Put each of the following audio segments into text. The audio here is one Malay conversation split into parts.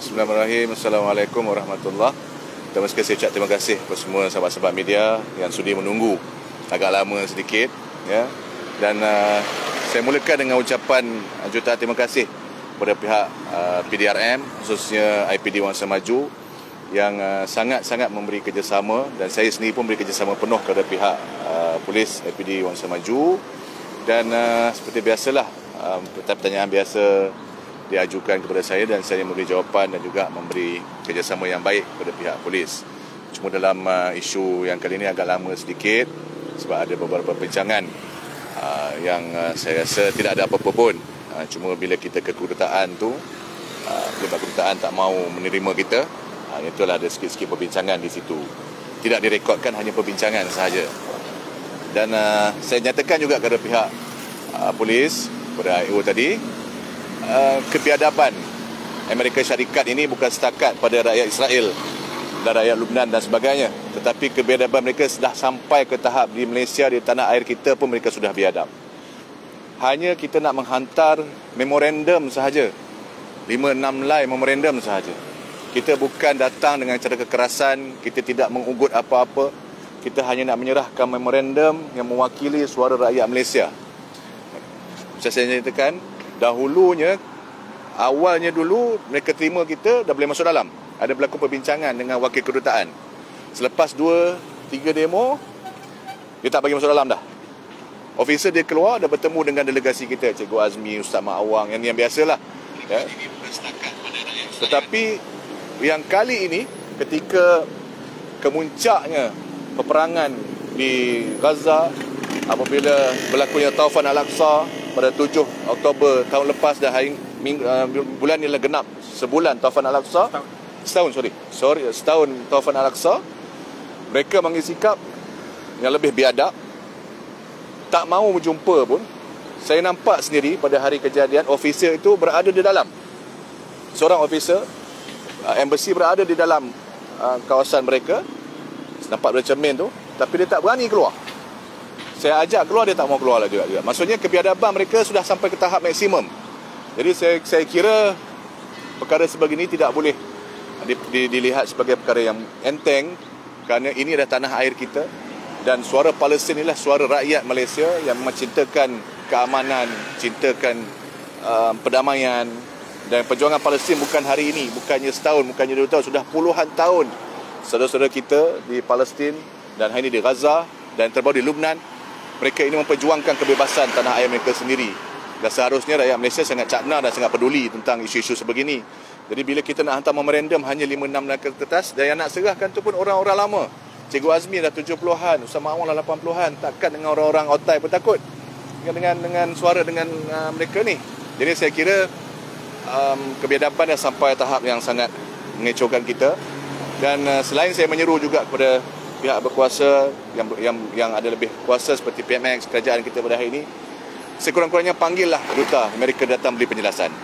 Bismillahirrahmanirrahim. Assalamualaikum warahmatullahi. Pertama sekali saya ucap terima kasih kepada semua sahabat-sahabat media yang sudi menunggu agak lama sedikit, ya. Dan saya mulakan dengan ucapan jutaan terima kasih kepada pihak PDRM, khususnya IPD Wangsa Maju yang sangat-sangat memberi kerjasama, dan saya sendiri pun beri kerjasama penuh kepada pihak polis IPD Wangsa Maju. Dan seperti biasalah, pertanyaan biasa diajukan kepada saya dan saya memberi jawapan dan juga memberi kerjasama yang baik kepada pihak polis. Cuma dalam isu yang kali ini agak lama sedikit sebab ada beberapa perbincangan yang saya rasa tidak ada apa-apa pun. Cuma bila kita ke kedutaan tu, pihak kedutaan tak mau menerima kita, itulah ada sikit-sikit perbincangan di situ. Tidak direkodkan, hanya perbincangan sahaja. Dan saya nyatakan juga kepada pihak polis, kepada IO tadi, kebiadaban Amerika Syarikat ini bukan setakat pada rakyat Israel dan rakyat Lebanon dan sebagainya, tetapi kebiadaban mereka sudah sampai ke tahap di Malaysia, di tanah air kita pun mereka sudah biadab. Hanya kita nak menghantar memorandum sahaja, 5-6 line memorandum sahaja. Kita bukan datang dengan cara kekerasan, kita tidak mengugut apa-apa, kita hanya nak menyerahkan memorandum yang mewakili suara rakyat Malaysia. Macam saya nyatakan, awalnya dulu mereka terima kita dah boleh masuk dalam. Ada berlaku perbincangan dengan wakil kedutaan. Selepas 2-3 demo, dia tak bagi masuk dalam dah. Officer dia keluar, dah bertemu dengan delegasi kita, Cikgu Azmi, Ustaz Mak Awang, yang biasalah, ya. Tetapi yang kali ini, ketika kemuncaknya peperangan di Gaza, apabila berlakunya Taufan Al-Aqsa pada 7 Oktober tahun lepas, dah bulan ni lah genap sebulan Taufan Al-Aqsa. Setahun Taufan Al-Aqsa. Mereka mengambil sikap yang lebih biadab, tak mahu berjumpa pun. Saya nampak sendiri pada hari kejadian, officer itu berada di dalam. Seorang officer embassy berada di dalam kawasan mereka. Nampak dari cermin tu, tapi dia tak berani keluar. Saya ajak keluar, dia tak mau keluar juga. Maksudnya kebiadaban mereka sudah sampai ke tahap maksimum. Jadi saya kira perkara sebegini tidak boleh dilihat sebagai perkara yang enteng, kerana ini adalah tanah air kita, dan suara Palestin inilah suara rakyat Malaysia yang mencintakan keamanan, cintakan perdamaian. Dan perjuangan Palestin bukan hari ini, bukannya setahun, bukannya 2 tahun, sudah puluhan tahun. Saudara-saudara kita di Palestin dan hari ini di Gaza dan terbaru di Lebanon, mereka ini memperjuangkan kebebasan tanah air mereka sendiri. Dan seharusnya rakyat Malaysia sangat cakna dan sangat peduli tentang isu-isu sebegini. Jadi bila kita nak hantar memorandum hanya 5-6 line kertas, dan yang nak serahkan tu pun orang-orang lama. Cikgu Azmi dah 70-an, Ustaz Mak Awang dah 80-an. Takkan dengan orang-orang otai pun takut dengan suara dengan mereka ni. Jadi saya kira kebiadaban dah sampai tahap yang sangat mengecohkan kita. Dan selain saya menyeru juga kepada pihak berkuasa yang ada lebih kuasa seperti PMX, kerajaan kita pada hari ini, sekurang-kurangnya panggillah duta Amerika datang beri penjelasan.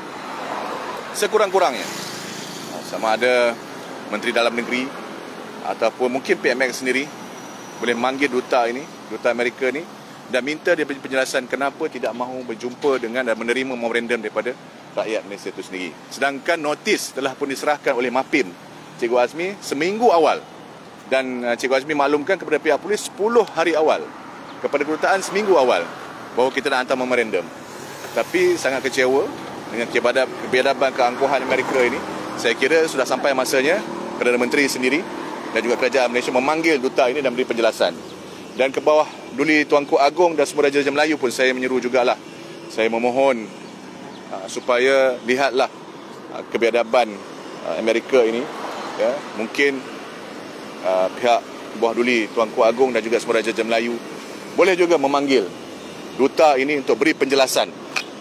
Sekurang-kurangnya, sama ada Menteri Dalam Negeri ataupun mungkin PMX sendiri boleh manggil duta Amerika ni, dan minta dia beri penjelasan kenapa tidak mahu berjumpa dengan dan menerima memorandum daripada rakyat Malaysia itu sendiri. Sedangkan notis telah pun diserahkan oleh MAPIM Cikgu Azmi seminggu awal, dan Cikgu Azmi maklumkan kepada pihak polis 10 hari awal, kepada kedutaan seminggu awal, bahawa kita nak hantar memorandum. Tapi sangat kecewa dengan kebiadaban keangkuhan Amerika ini. Saya kira sudah sampai masanya Perdana Menteri sendiri dan juga kerajaan Malaysia memanggil duta ini dan beri penjelasan. Dan ke bawah Duli Tuanku Agong dan semua Raja Melayu pun saya menyeru jugalah. Saya memohon supaya lihatlah kebiadaban Amerika ini, ya. Mungkin pihak bawah Duli Tuanku Agong dan juga semua Raja Melayu boleh juga memanggil duta ini untuk beri penjelasan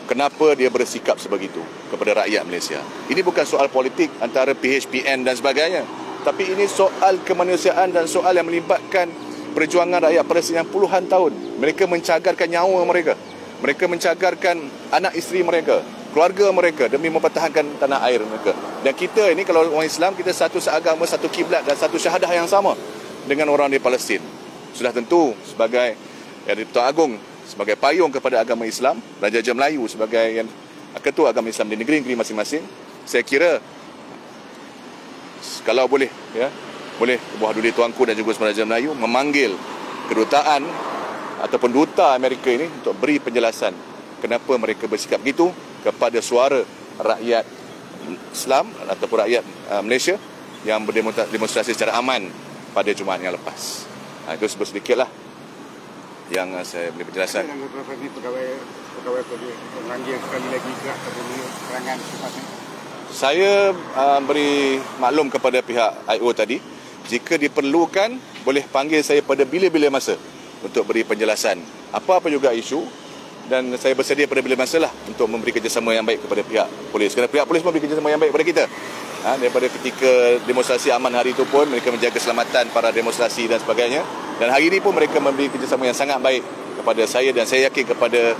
kenapa dia bersikap sebegitu kepada rakyat Malaysia. Ini bukan soal politik antara PHPN dan sebagainya, tapi ini soal kemanusiaan dan soal yang melibatkan perjuangan rakyat Palestin yang puluhan tahun. Mereka mencagarkan nyawa mereka, mereka mencagarkan anak isteri mereka, keluarga mereka demi mempertahankan tanah air mereka. Dan kita ini kalau orang Islam, kita satu seagama, satu kiblat dan satu syahadah yang sama dengan orang di Palestin. Sudah tentu sebagai Tuan Agong sebagai payung kepada agama Islam, Raja Melayu sebagai yang ketua agama Islam di negeri-negeri masing-masing, saya kira kalau boleh, ya, boleh Buah Duli Tuanku dan juga Semua Raja Melayu memanggil kedutaan ataupun duta Amerika ini untuk beri penjelasan kenapa mereka bersikap begitu kepada suara rakyat Islam ataupun rakyat Malaysia yang berdemonstrasi secara aman pada Jumaat yang lepas. Itu sedikitlah yang saya beri penjelasan. Pegawai memanggil sekali lagi ke serangan sepatutnya. Saya beri maklum kepada pihak IO tadi, jika diperlukan boleh panggil saya pada bila-bila masa untuk beri penjelasan apa-apa juga isu, dan saya bersedia pada bila masa lah untuk memberi kerjasama yang baik kepada pihak polis. Kerana pihak polis memberi kerjasama yang baik kepada kita. Daripada ketika demonstrasi aman hari itu pun mereka menjaga keselamatan para demonstrasi dan sebagainya. Dan hari ini pun mereka memberi kerjasama yang sangat baik kepada saya, dan saya yakin kepada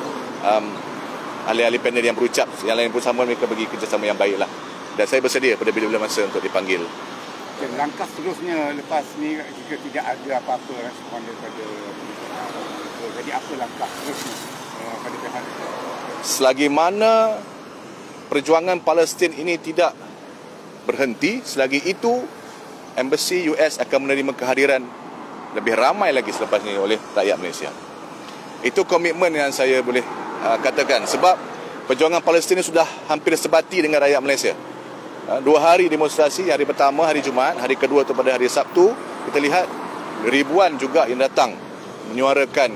ahli-ahli panel yang berucap yang lain pun sama, mereka bagi kerjasama yang baik lah. Dan saya bersedia pada bila-bila masa untuk dipanggil. Langkah seterusnya lepas ni jika tidak ada apa-apa respon daripada jadi apa langkah seterusnya pada pihak? Selagi mana perjuangan Palestin ini tidak berhenti, selagi itu Embassy US akan menerima kehadiran lebih ramai lagi selepas ini oleh rakyat Malaysia. Itu komitmen yang saya boleh katakan, sebab perjuangan Palestin sudah hampir sebati dengan rakyat Malaysia. 2 hari demonstrasi, hari pertama hari Jumaat, hari kedua tu pada hari Sabtu, kita lihat ribuan juga yang datang menyuarakan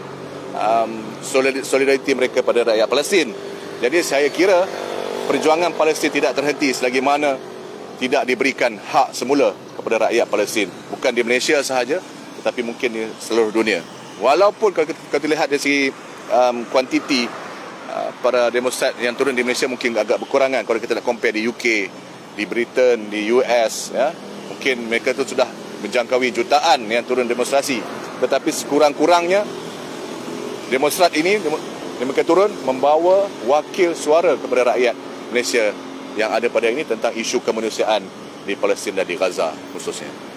solidariti mereka pada rakyat Palestin. Jadi saya kira perjuangan Palestin tidak terhenti selagi mana tidak diberikan hak semula kepada rakyat Palestin, bukan di Malaysia sahaja tetapi mungkin di seluruh dunia. Walaupun kalau kita lihat dari segi kuantiti para demonstran yang turun di Malaysia mungkin agak berkurangan kalau kita nak compare di UK, di Britain, di US, ya. Mungkin mereka tu sudah menjangkaui jutaan yang turun demonstrasi. Tetapi sekurang-kurangnya demonstran ini mereka turun membawa wakil suara kepada rakyat Malaysia yang ada pada ini tentang isu kemanusiaan di Palestin dan di Gaza khususnya.